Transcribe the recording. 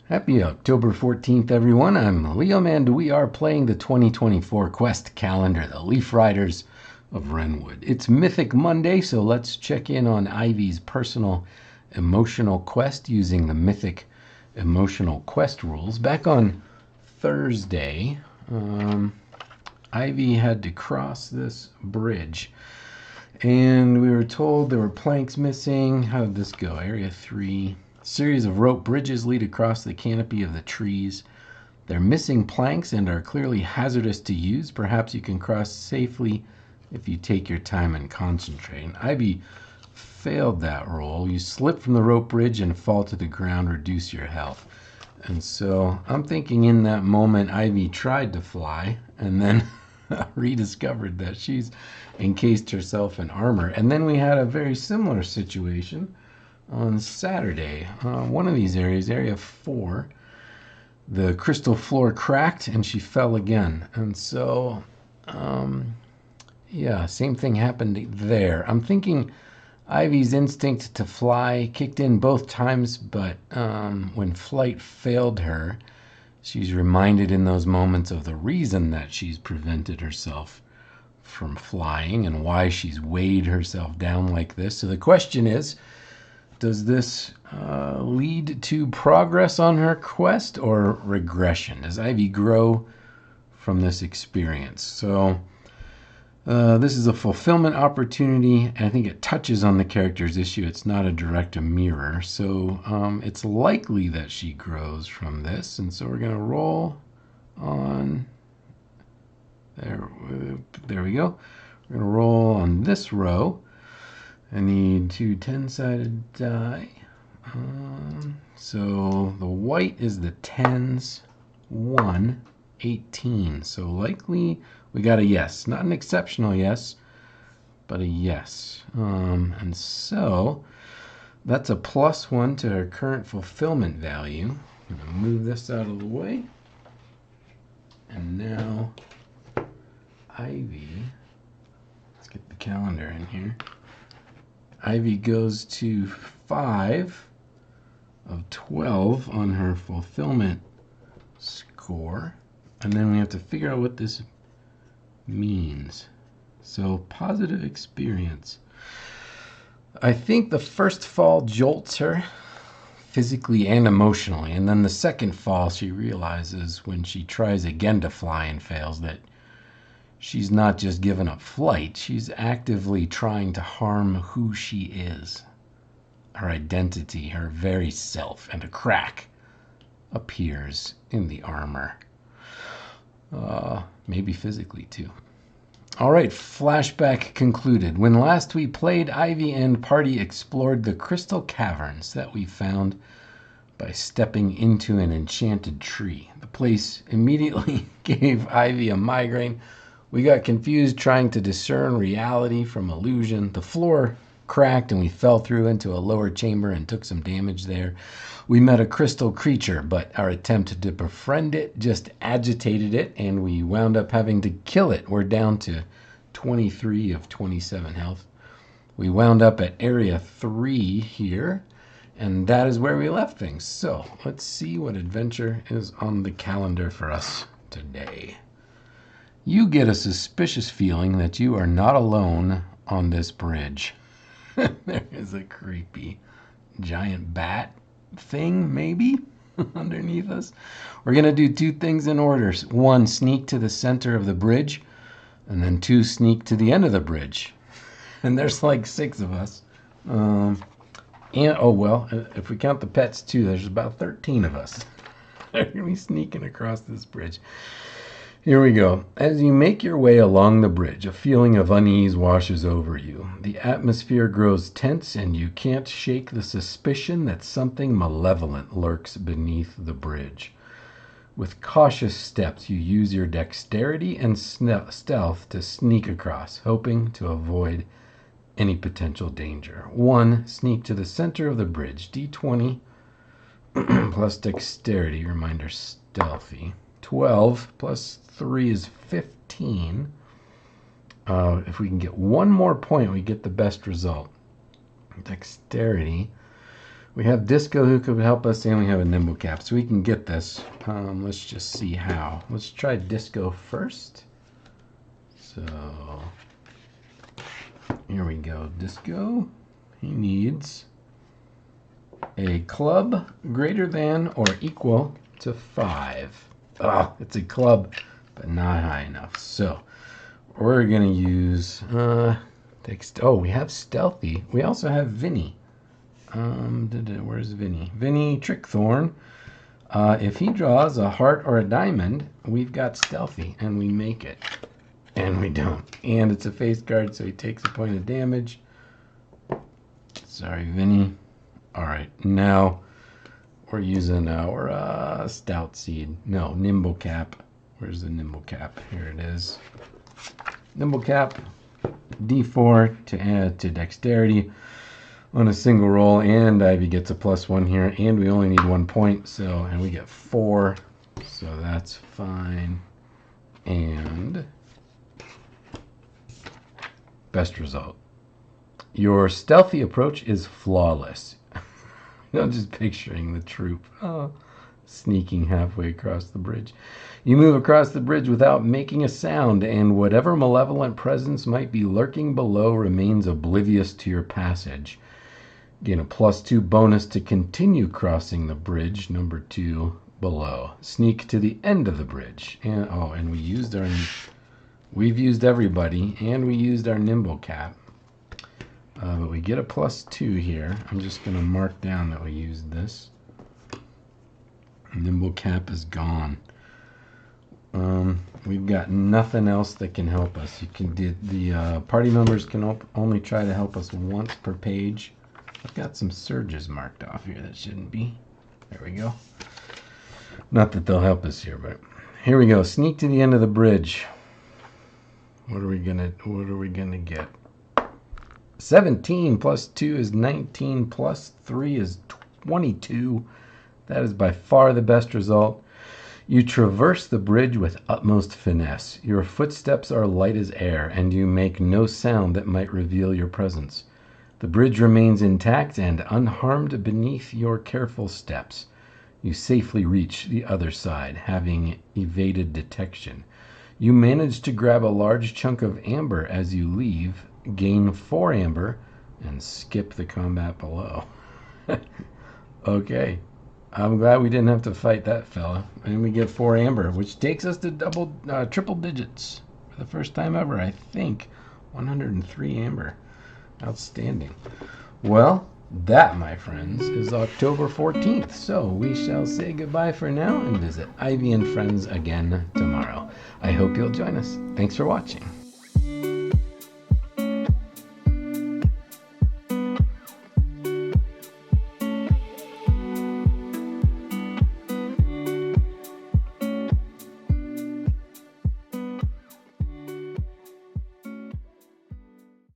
Happy October 14th, everyone. I'm Leo, and we are playing the 2024 Quest Calendar, the Leaf Riders of Wrenwood. It's Mythic Monday, so let's check in on Ivy's personal emotional quest using the Mythic emotional quest rules. Back on Thursday, Ivy had to cross this bridge, and we were told there were planks missing. How did this go? Area 3. Series of rope bridges lead across the canopy of the trees. They're missing planks and are clearly hazardous to use. Perhaps you can cross safely if you take your time and concentrate. And Ivy failed that roll. You slip from the rope bridge and fall to the ground, reduce your health. And so I'm thinking in that moment, Ivy tried to fly and then rediscovered that she's encased herself in armor. And then we had a very similar situation on Saturday. One of these areas, area 4, the crystal floor cracked and she fell again. And so, yeah, same thing happened there. I'm thinking Ivy's instinct to fly kicked in both times, but when flight failed her, she's reminded in those moments of the reason that she's prevented herself from flying and why she's weighed herself down like this. So the question is, does this lead to progress on her quest or regression? Does Ivy grow from this experience? So this is a fulfillment opportunity, and I think it touches on the character's issue. It's not a direct mirror, so it's likely that she grows from this. And so we're going to roll on. There we go. We're going to roll on this row. I need 2 10-sided die. So the white is the 10s, 1, 18. So likely we got a yes. Not an exceptional yes, but a yes. And so that's a +1 to her current fulfillment value. I'm going to move this out of the way. And now Ivy, let's get the calendar in here. Ivy goes to 5 of 12 on her fulfillment score. And then we have to figure out what this means. So positive experience. I think the first fall jolts her physically and emotionally. And then the second fall, she realizes when she tries again to fly and fails that she's not just given up flight, she's actively trying to harm who she is, her identity, her very self, and a crack appears in the armor. Maybe physically too. All right, flashback concluded. When last we played, Ivy and party explored the crystal caverns that we found by stepping into an enchanted tree. The place immediately gave Ivy a migraine. We got confused trying to discern reality from illusion. The floor cracked and we fell through into a lower chamber and took some damage there. We met a crystal creature, but our attempt to befriend it just agitated it and we wound up having to kill it. We're down to 23 of 27 health. We wound up at area 3 here, and that is where we left things. So let's see what adventure is on the calendar for us today. You get a suspicious feeling that you are not alone on this bridge. There is a creepy giant bat thing, maybe, underneath us. We're going to do 2 things in order. 1, sneak to the center of the bridge, and then 2, sneak to the end of the bridge. And there's like 6 of us. And, oh, well, if we count the pets too, there's about 13 of us. They're going to be sneaking across this bridge. Here we go. As you make your way along the bridge, a feeling of unease washes over you. The atmosphere grows tense and you can't shake the suspicion that something malevolent lurks beneath the bridge. With cautious steps, you use your dexterity and stealth to sneak across, hoping to avoid any potential danger. 1, sneak to the center of the bridge. D20 plus dexterity, reminder stealthy. 12 plus 3 is 15. If we can get 1 more point, we get the best result. Dexterity We have Disco who could help us, and we have a Nimble Cap, so we can get this. Let's just see how. Let's try Disco first. So here we go. Disco, he needs a club greater than or equal to 5. Oh, it's a club, but not high enough. So we're gonna use we have Stealthy. We also have Vinny. Where's Vinny? Vinny Trickthorn. If he draws a heart or a diamond, we've got Stealthy, and we make it. And we don't. And it's a face card, so he takes a point of damage. Sorry, Vinny. Alright, now we're using our Stout Seed. No, Nimble Cap. Where's the Nimble Cap? Here it is. Nimble Cap, D4 to add to Dexterity on a single roll, and Ivy gets a +1 here, and we only need 1 point, so, and we get 4, so that's fine. And best result. Your stealthy approach is flawless. I'm just picturing the troop sneaking halfway across the bridge. You move across the bridge without making a sound, and whatever malevolent presence might be lurking below remains oblivious to your passage. Gain a +2 bonus to continue crossing the bridge, number 2 below. Sneak to the end of the bridge. And we've used everybody, and we used our Nimble Cap. But we get a +2 here. I'm just going to mark down that we used this. Nimble Cap is gone. We've got nothing else that can help us. You can the party members can only try to help us once per page. I've got some surges marked off here that shouldn't be. There we go. Not that they'll help us here, but here we go. Sneak to the end of the bridge. What are we gonna get? 17 +2 is 19 +3 is 22. That is by far the best result. You traverse the bridge with utmost finesse. Your footsteps are light as air, and you make no sound that might reveal your presence. The bridge remains intact and unharmed beneath your careful steps. You safely reach the other side, having evaded detection. You manage to grab a large chunk of amber as you leave, gain 4 amber, and skip the combat below. Okay. I'm glad we didn't have to fight that fella. And we get 4 amber, which takes us to triple digits. For the first time ever, I think. 103 amber. Outstanding. Well, that, my friends, is October 14th. So we shall say goodbye for now and visit Ivy and Friends again tomorrow. I hope you'll join us. Thanks for watching.